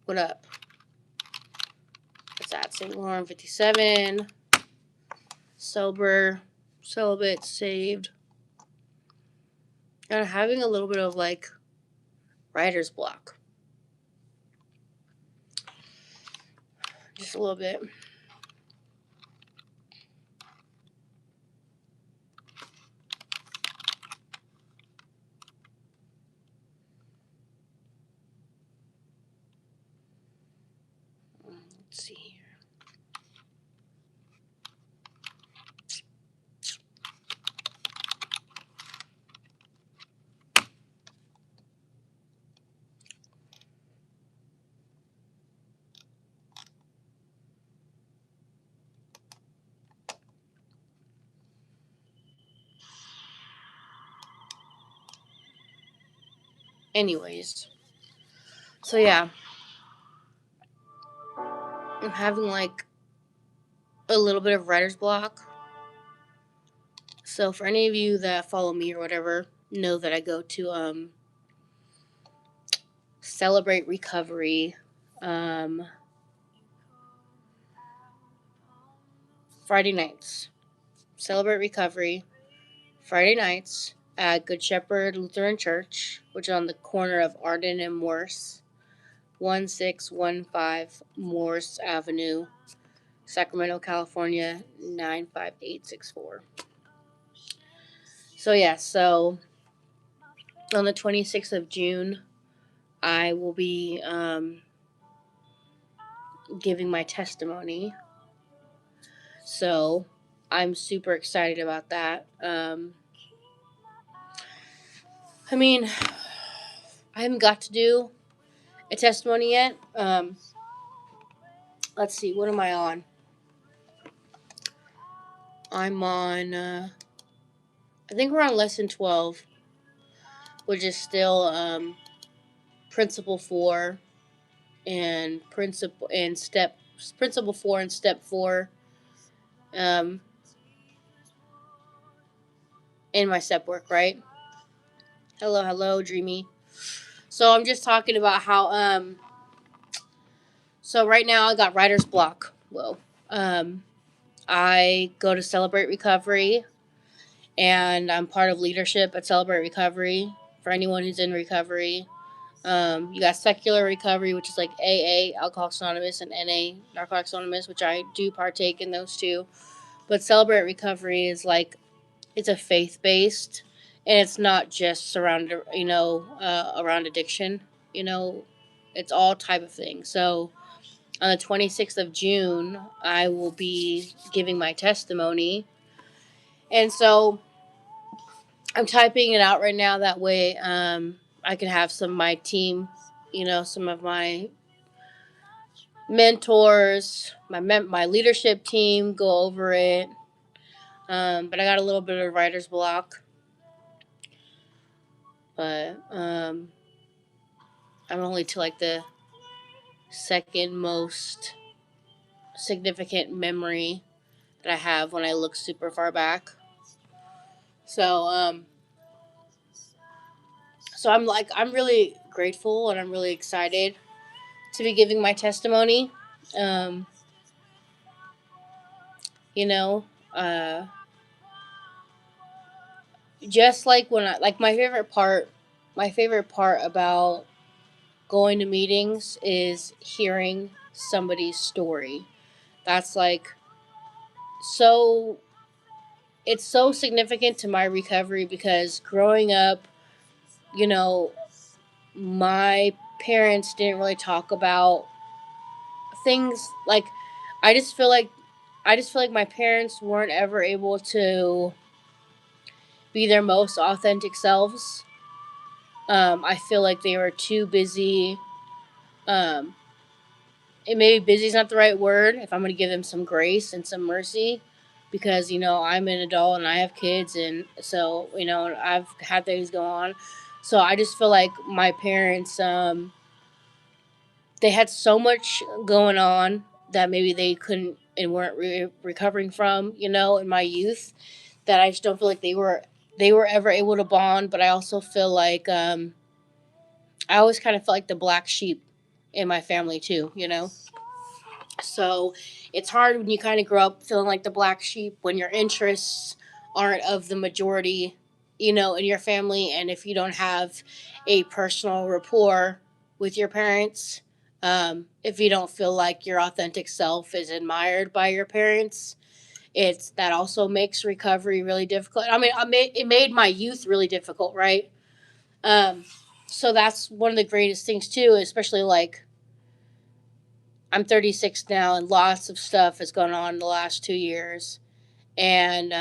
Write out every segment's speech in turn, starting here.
What up? What's that? St. Laurent 57. Sober. Celibate. Saved. And I'm having a little bit of like writer's block. Just a little bit. Let's see here. Anyways. So yeah. I'm having like a little bit of writer's block. So for any of you that follow me or whatever, know that I go to Celebrate Recovery Friday nights. Celebrate Recovery Friday nights at Good Shepherd Lutheran Church, which is on the corner of Arden and Morse, 1615 Morse Avenue, Sacramento, California, 95864. So on the 26th of June, I will be giving my testimony. So I'm super excited about that. I mean, I haven't got to do a testimony yet. Let's see, what am I on? I'm on, I think we're on lesson 12, which is still principle 4 and principle 4 and step 4 in my step work, right? Hello, Dreamy. So I'm just talking about how so right now I got writer's block. Whoa. I go to Celebrate Recovery, and I'm part of leadership at Celebrate Recovery for anyone who's in recovery. You got Secular Recovery, which is like AA, Alcoholics Anonymous, and NA, Narcotics Anonymous, which I do partake in those two. But Celebrate Recovery is like, it's a faith-based, and it's not just surrounded, around addiction. It's all type of thing. So on the 26th of June, I will be giving my testimony. And so I'm typing it out right now. That way I can have some of my team, some of my mentors, my leadership team go over it. But I got a little bit of writer's block. But I'm only to like the second most significant memory that I have when I look super far back. So I'm really grateful and I'm really excited to be giving my testimony. Just like when my favorite part about going to meetings is hearing somebody's story. That's like so it's so significant to my recovery because growing up, my parents didn't really talk about things like I just feel like my parents weren't ever able to be their most authentic selves. I feel like they were too busy. And maybe busy is not the right word. If I'm going to give them some grace and some mercy, because I'm an adult and I have kids, and so I've had things go on. So I just feel like my parents, they had so much going on that maybe they couldn't and weren't recovering from, in my youth, that I just don't feel like they were ever able to bond. But I also feel like I always kind of felt like the black sheep in my family too, So it's hard when you kind of grow up feeling like the black sheep when your interests aren't of the majority, in your family. And if you don't have a personal rapport with your parents, if you don't feel like your authentic self is admired by your parents, it's that also makes recovery really difficult. I mean, it made my youth really difficult, right? Um, so that's one of the greatest things too, especially like I'm 36 now, and lots of stuff has gone on in the last 2 years, and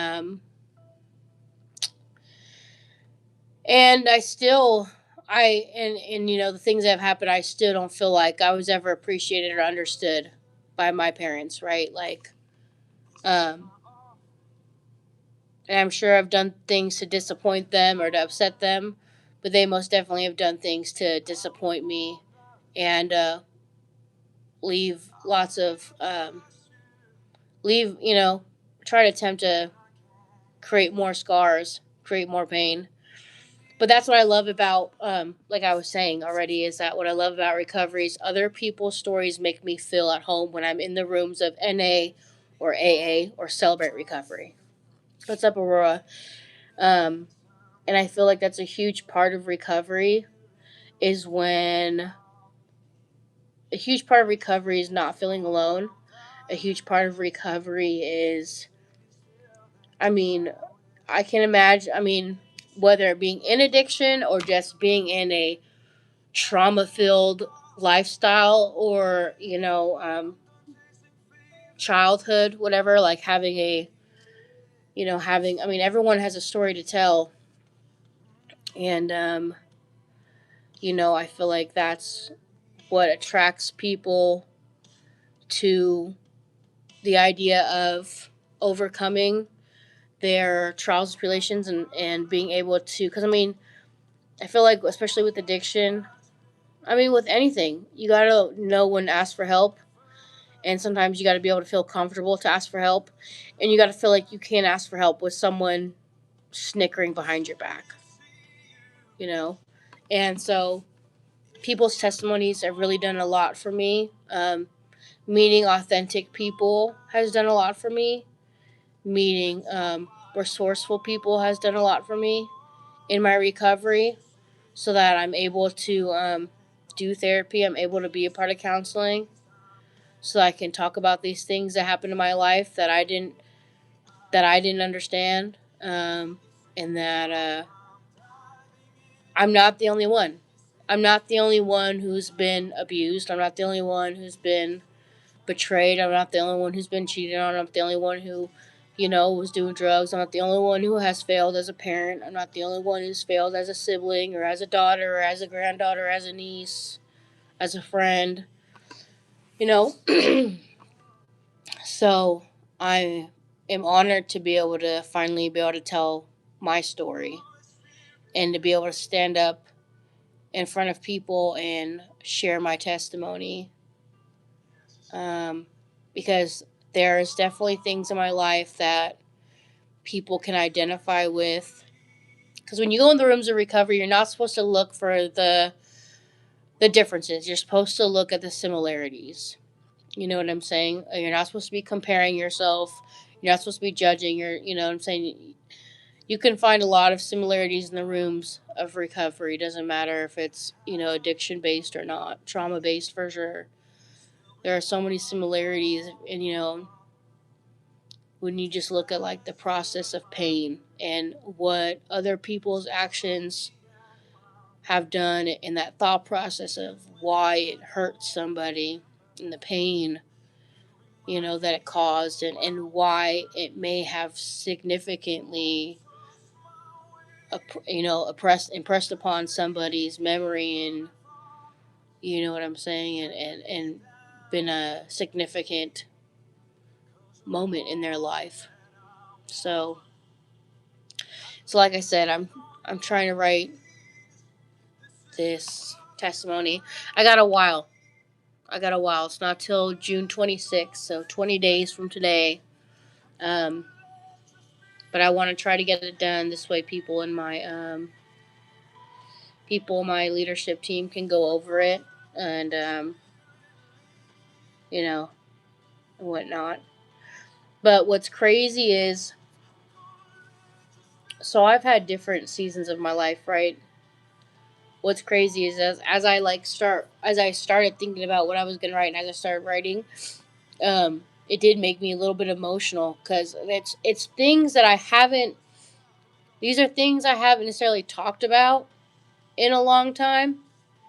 and I still, and the things that have happened, I still don't feel like I was ever appreciated or understood by my parents, right? Like, um, and I'm sure I've done things to disappoint them or to upset them, but they most definitely have done things to disappoint me and leave lots of leave try to attempt to create more scars, create more pain. But that's what I love about, like I was saying already, is that what I love about recovery is other people's stories make me feel at home when I'm in the rooms of NA or AA or Celebrate Recovery. What's up, Aurora? Um, and I feel like that's a huge part of recovery is when a huge part of recovery is not feeling alone. A huge part of recovery is, I mean, I can imagine, whether it being in addiction or just being in a trauma filled lifestyle or, childhood, whatever, like having everyone has a story to tell. And, I feel like that's what attracts people to the idea of overcoming their trials and tribulations and being able to, because I feel like, especially with addiction, with anything, you gotta know when to ask for help. And sometimes you gotta be able to feel comfortable to ask for help. And you gotta feel like you can't ask for help with someone snickering behind your back, you know? And so people's testimonies have really done a lot for me. Meeting authentic people has done a lot for me. Meeting resourceful people has done a lot for me in my recovery so that I'm able to do therapy. I'm able to be a part of counseling so I can talk about these things that happened in my life that I didn't understand, and that I'm not the only one. I'm not the only one who's been abused. I'm not the only one who's been betrayed. I'm not the only one who's been cheated on. I'm not the only one who, was doing drugs. I'm not the only one who has failed as a parent. I'm not the only one who's failed as a sibling or as a daughter or as a granddaughter, or as a niece, as a friend. You know, so I am honored to be able to finally be able to tell my story and to be able to stand up in front of people and share my testimony. Um, because there's definitely things in my life that people can identify with. Because when you go in the rooms of recovery, you're not supposed to look for the differences. You're supposed to look at the similarities. You know what I'm saying? You're not supposed to be comparing yourself. You're not supposed to be judging. You know what I'm saying? You can find a lot of similarities in the rooms of recovery. It doesn't matter if it's, addiction based or not, trauma based for sure. There are so many similarities, and when you just look at like the process of pain and what other people's actions have done in that thought process of why it hurts somebody and the pain that it caused, and why it may have significantly impressed upon somebody's memory, and you know what I'm saying, and been a significant moment in their life. So like I said, I'm trying to write this testimony. I got a while. It's not till June 26th, so 20 days from today. Um, but I want to try to get it done this way. People in my leadership team can go over it and you know, and whatnot. But what's crazy is, so I've had different seasons of my life, right? What's crazy is, as I started thinking about what I was gonna write, and as I started writing, it did make me a little bit emotional because it's things that I haven't. These are things I haven't necessarily talked about in a long time.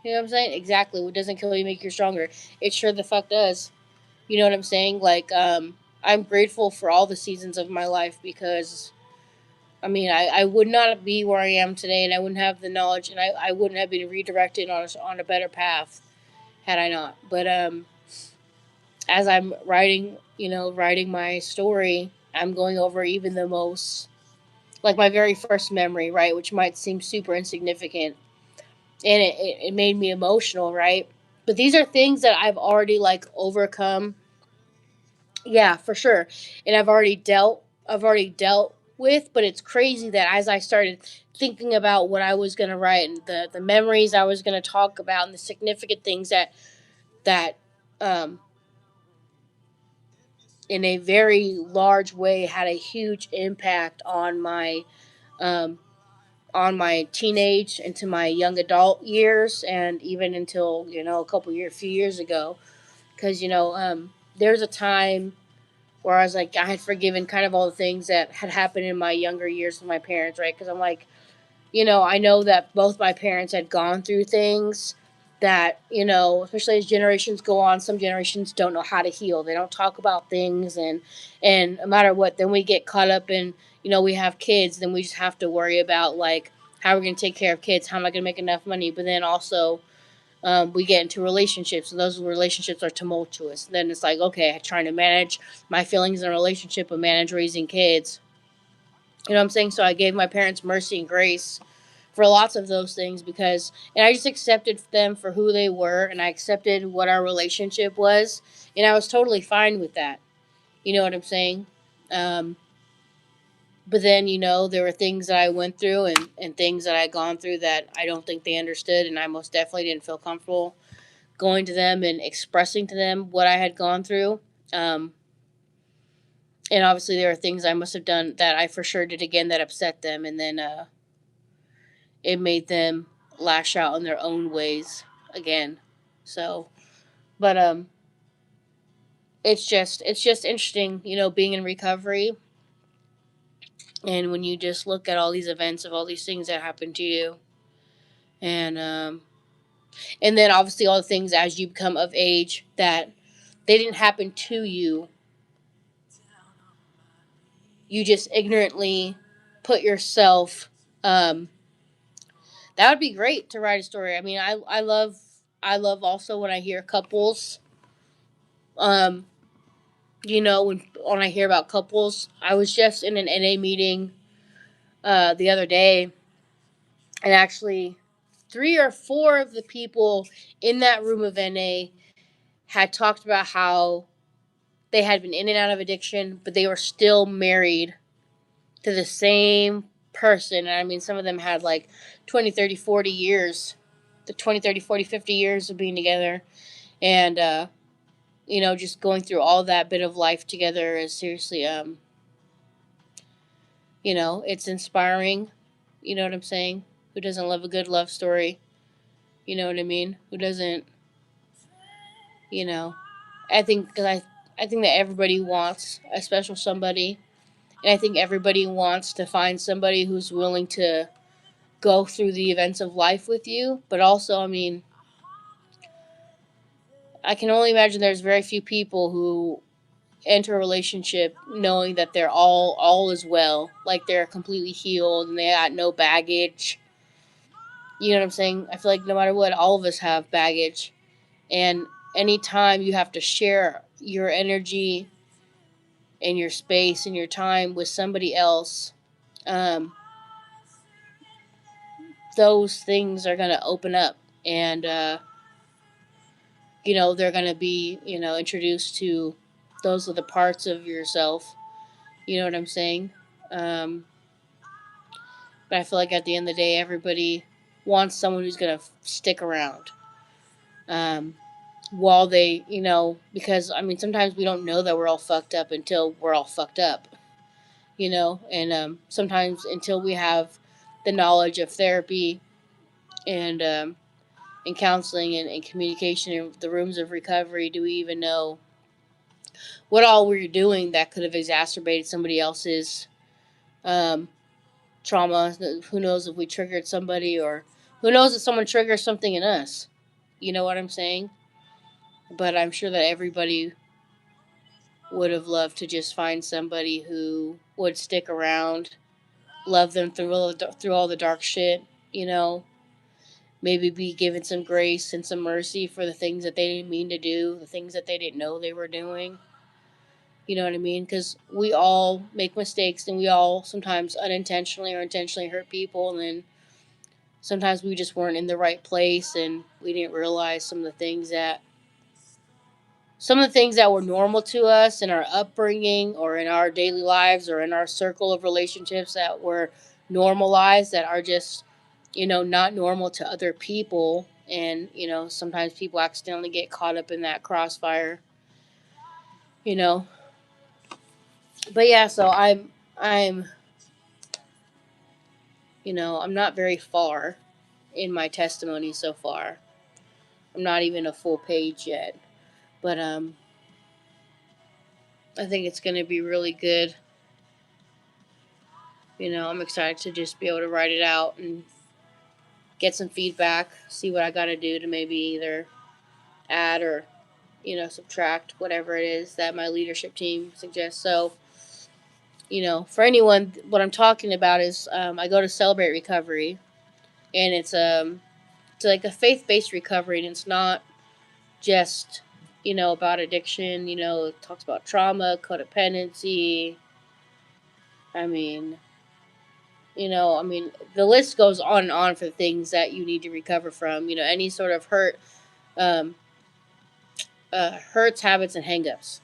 You know what I'm saying? Exactly. What doesn't kill you make you stronger. It sure the fuck does. You know what I'm saying? Like, I'm grateful for all the seasons of my life because, I mean, I would not be where I am today, and I wouldn't have the knowledge, and I wouldn't have been redirected on a better path had I not. But as I'm writing, writing my story, I'm going over even the most, like my very first memory, right, which might seem super insignificant, and it made me emotional, right? But these are things that I've already like overcome. Yeah, for sure. And I've already dealt with, but it's crazy that as I started thinking about what I was going to write and the memories I was going to talk about and the significant things that um in a very large way had a huge impact um on my teenage into my young adult years, and even until, few years ago, because there's a time where I was like, I had forgiven kind of all the things that had happened in my younger years with my parents, right? Because I'm like, I know that both my parents had gone through things that, especially as generations go on, some generations don't know how to heal. They don't talk about things, and no matter what, then we get caught up in, we have kids, then we just have to worry about like how we're going to take care of kids, how am I going to make enough money, but then also we get into relationships, and those relationships are tumultuous. Then it's like, okay, trying to manage my feelings in a relationship and manage raising kids. You know what I'm saying? So I gave my parents mercy and grace for lots of those things, and I just accepted them for who they were, and I accepted what our relationship was, and I was totally fine with that. You know what I'm saying? Um, but then, there were things that I went through, and things that I had gone through that I don't think they understood, and I most definitely didn't feel comfortable going to them and expressing to them what I had gone through. Um, and obviously, there are things I must have done that I for sure did again that upset them, and then it made them lash out in their own ways again. So, but it's just interesting, being in recovery, and when you just look at all these events of all these things that happened to you, and and then obviously all the things as you become of age that they didn't happen to you, you just ignorantly put yourself. Um, that would be great to write a story. I mean, I love also when I hear couples. Um, when I hear about couples, I was just in an NA meeting the other day, and actually, 3 or 4 of the people in that room of NA had talked about how they had been in and out of addiction, but they were still married to the same person. And I mean, some of them had like 20, 30, 40 years, the 20, 30, 40, 50 years of being together. And, just going through all that bit of life together is seriously, it's inspiring. You know what I'm saying? Who doesn't love a good love story? You know what I mean? Who doesn't, you know? I think, because I think that everybody wants a special somebody. And I think everybody wants to find somebody who's willing to go through the events of life with you. But also, I mean, I can only imagine there's very few people who enter a relationship knowing that they're all is well, like they're completely healed and they got no baggage. You know what I'm saying? I feel like no matter what, all of us have baggage, and anytime you have to share your energy and your space and your time with somebody else, um, those things are gonna open up, and they're going to be, introduced to those are the parts of yourself. You know what I'm saying? Um, but I feel like at the end of the day, everybody wants someone who's going to stick around. Um, while they, because I mean, sometimes we don't know that we're all fucked up until we're all fucked up, and sometimes until we have the knowledge of therapy and counseling and communication in the rooms of recovery, do we even know what all we're doing that could have exacerbated somebody else's um, trauma. Who knows if we triggered somebody, or who knows if someone triggers something in us. You know what I'm saying? But I'm sure that everybody would have loved to just find somebody who would stick around, love them through all the dark shit, you know, maybe be given some grace and some mercy for the things that they didn't mean to do, the things that they didn't know they were doing. You know what I mean? Because we all make mistakes and we all sometimes unintentionally or intentionally hurt people. And then sometimes we just weren't in the right place and we didn't realize some of the things that were normal to us in our upbringing or in our daily lives or in our circle of relationships that were normalized that are just, not normal to other people. And, sometimes people accidentally get caught up in that crossfire, you know. But yeah, so I'm, I'm not very far in my testimony so far. I'm not even a full page yet. But I think it's going to be really good. I'm excited to just be able to write it out and get some feedback, see what I got to do to maybe either add or, subtract whatever it is that my leadership team suggests. So, for anyone, what I'm talking about is I go to Celebrate Recovery, and it's like a faith based recovery, and it's not just, about addiction. It talks about trauma, codependency. I mean, the list goes on and on for things that you need to recover from. Any sort of um, hurts, habits, and hangups,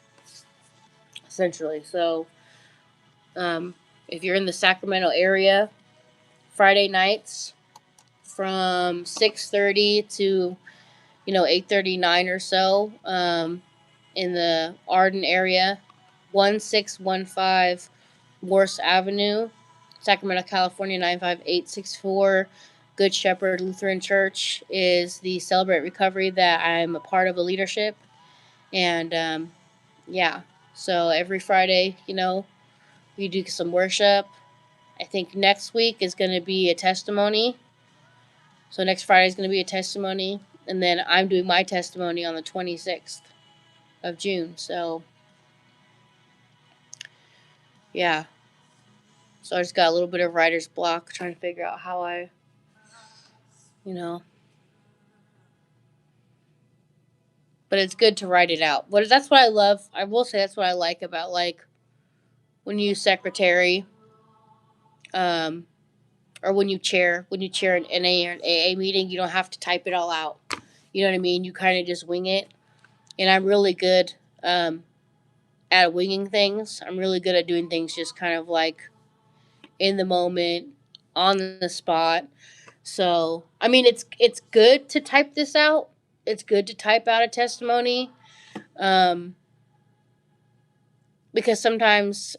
essentially. So, um, if you're in the Sacramento area, Friday nights from 6:30 to 8:39 or so, in the Arden area, 1615 Morse Avenue, Sacramento, California 95864. Good Shepherd Lutheran Church is the Celebrate Recovery that I'm a part of a leadership. And yeah, so every Friday, we do some worship. I think next week is going to be a testimony. So next Friday is going to be a testimony. And then I'm doing my testimony on the 26th of June. So yeah. So I just got a little bit of writer's block trying to figure out how you know, but it's good to write it out. But that's what I love. I will say that's what I like about like when you secretary, um, or when you chair an NA or an AA meeting, you don't have to type it all out. You know what I mean? You kind of just wing it. And I'm really good um, at winging things. I'm really good at doing things just kind of like in the moment, on the spot. So I mean, it's good to type this out. It's good to type out a testimony, um, because sometimes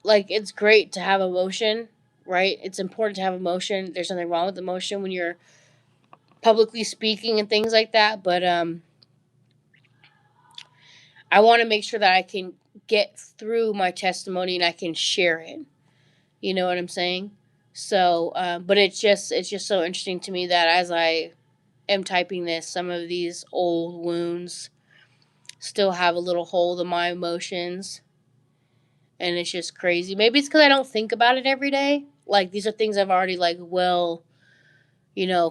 like it's great to have emotion, right? It's important to have emotion. There's nothing wrong with emotion when you're publicly speaking and things like that. But I want to make sure that I can get through my testimony and I can share it. You know what I'm saying? So, but it's just so interesting to me that as I am typing this, some of these old wounds still have a little hold on my emotions, and it's just crazy. Maybe it's because I don't think about it every day. Like these are things I've already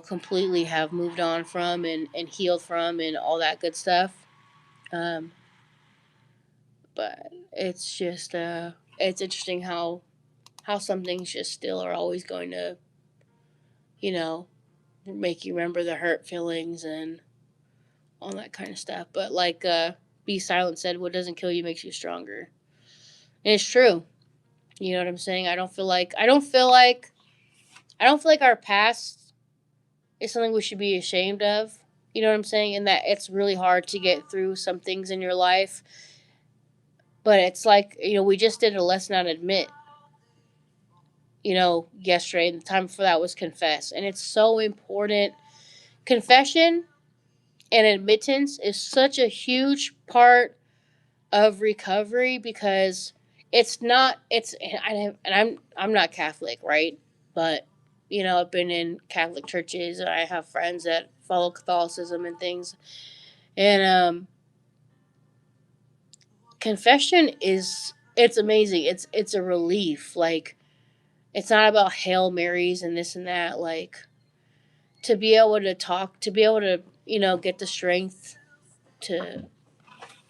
completely have moved on from and healed from and all that good stuff. Um, but it's just it's interesting how some things just still are always going to you know make you remember the hurt feelings and all that kind of stuff. But like Be Silent said, what doesn't kill you makes you stronger. And it's true. You know what I'm saying? I don't feel like our past is something we should be ashamed of. You know what I'm saying? And that it's really hard to get through some things in your life. But it's like, we just did a lesson on admit, yesterday, and the time before that was confess. And it's so important. Confession and admittance is such a huge part of recovery because I'm not Catholic, right? But I've been in Catholic churches and I have friends that follow Catholicism and things. And confession it's amazing. It's a relief. Like, it's not about Hail Marys and this and that. Like, to be able to talk, to be able to, get the strength to.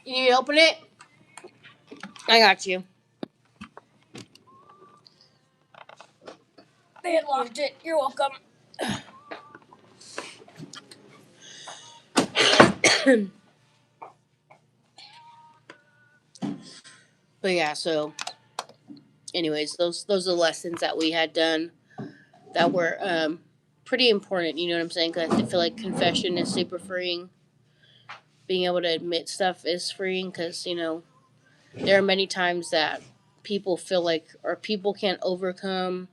You need to open it? I got you. They had locked it. You're welcome. But yeah, so anyways, those are the lessons that we had done that were pretty important. You know what I'm saying? Because I feel like confession is super freeing. Being able to admit stuff is freeing because there are many times that people feel like, or people can't overcome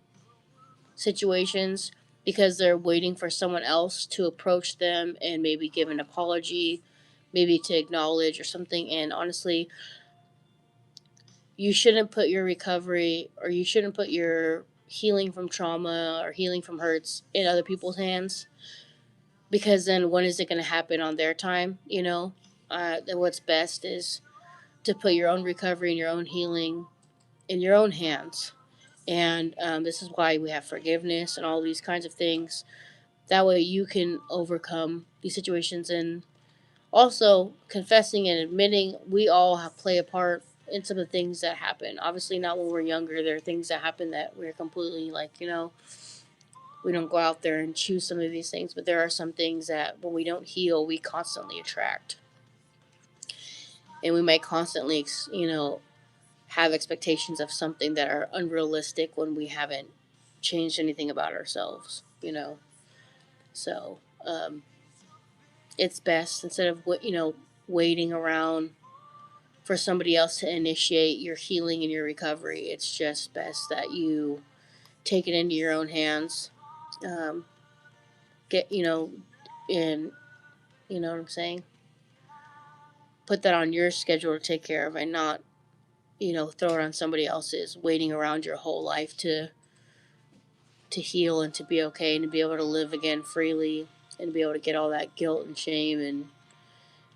situations because they're waiting for someone else to approach them and maybe give an apology, maybe to acknowledge or something. And honestly, you shouldn't put your recovery, or you shouldn't put your healing from trauma or healing from hurts in other people's hands, because then when is it going to happen on their time? Then what's best is to put your own recovery and your own healing in your own hands. And this is why we have forgiveness and all these kinds of things. That way you can overcome these situations. And also, confessing and admitting we all have play a part in some of the things that happen. Obviously, not when we're younger. There are things that happen that we're completely like, we don't go out there and choose some of these things. But there are some things that when we don't heal, we constantly attract. And we might constantly, have expectations of something that are unrealistic when we haven't changed anything about ourselves. So, it's best, instead of waiting around for somebody else to initiate your healing and your recovery. It's just best that you take it into your own hands. Um, get and what I'm saying. Put that on your schedule to take care of, and not throw it on somebody else's. Waiting around your whole life to heal and to be okay and to be able to live again freely and to be able to get all that guilt and shame and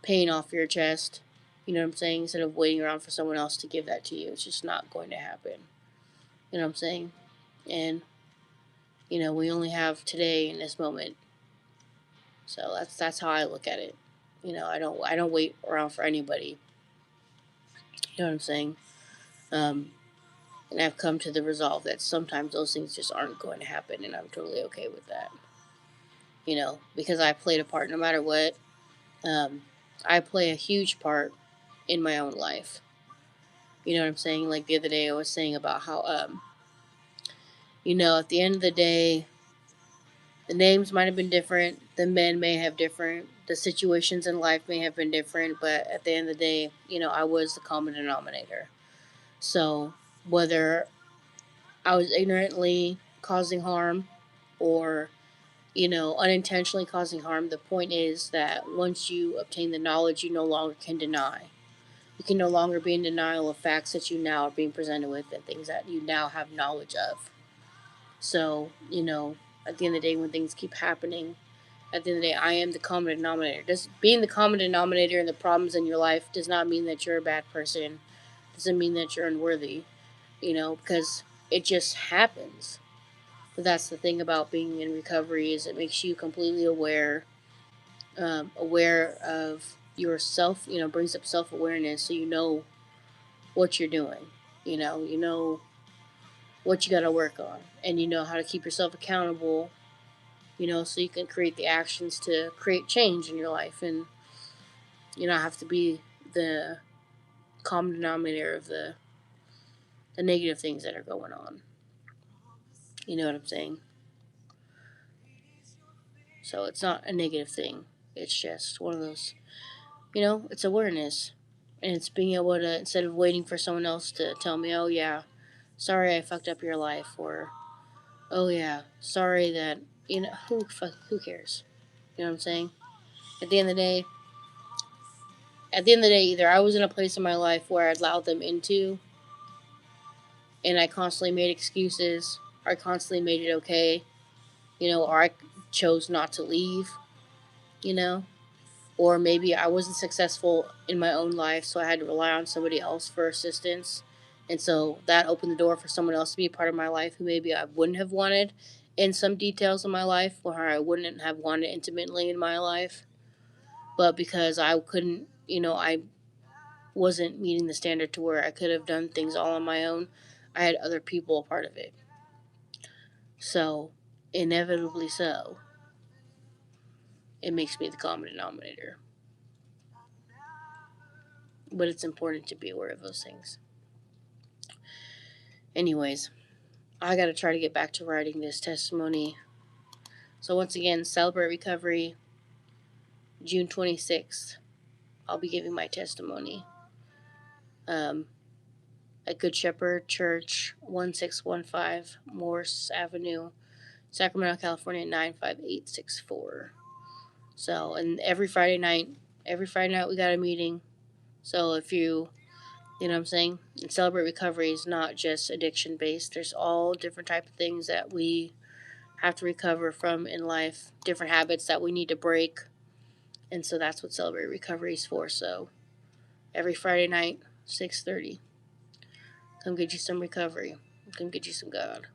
pain off your chest. You know what I'm saying? Instead of waiting around for someone else to give that to you, it's just not going to happen. You know what I'm saying? And we only have today in this moment. So that's how I look at it. I don't wait around for anybody. You know what I'm saying? Um, and I've come to the resolve that sometimes those things just aren't going to happen, and I'm totally okay with that. Because I played a part no matter what. Um, I play a huge part in my own life. You know what I'm saying? Like the other day, I was saying about how, at the end of the day, the names might have been different, the men may have different, the situations in life may have been different, but at the end of the day, I was the common denominator. So whether I was ignorantly causing harm or unintentionally causing harm, the point is that once you obtain the knowledge, you no longer can deny. You can no longer be in denial of facts that you now are being presented with and things that you now have knowledge of. So, at the end of the day, when things keep happening, at the end of the day, I am the common denominator. Just being the common denominator in the problems in your life does not mean that you're a bad person. Doesn't mean that you're unworthy, because it just happens. But that's the thing about being in recovery, is it makes you completely aware of yourself. Brings up self awareness, so you know what you're doing. You know what you got to work on, and you know how to keep yourself accountable. So you can create the actions to create change in your life, and you not have to be the common denominator of the negative things that are going on. You know what I'm saying? So it's not a negative thing. It's just one of those, it's awareness. And it's being able to, instead of waiting for someone else to tell me, oh yeah, sorry I fucked up your life, or oh yeah, sorry that, who cares? You know what I'm saying? At the end of the day, either I was in a place in my life where I allowed them into, and I constantly made excuses, or I constantly made it okay, or I chose not to leave, you know, or maybe I wasn't successful in my own life, so I had to rely on somebody else for assistance. And so that opened the door for someone else to be a part of my life who maybe I wouldn't have wanted in some details of my life, or I wouldn't have wanted intimately in my life. But because I couldn't, I wasn't meeting the standard to where I could have done things all on my own, I had other people a part of it. So, inevitably so, it makes me the common denominator. But it's important to be aware of those things. Anyways, I gotta try to get back to writing this testimony. So, once again, Celebrate Recovery, June 26th. I'll be giving my testimony. At Good Shepherd Church, 1615 Morse Avenue, Sacramento, California, 95864. So, and every Friday night we got a meeting. So if you know what I'm saying, and Celebrate Recovery is not just addiction based. There's all different type of things that we have to recover from in life, different habits that we need to break. And so that's what Celebrate Recovery is for. So every Friday night, 6:30. Come get you some recovery. Come get you some God.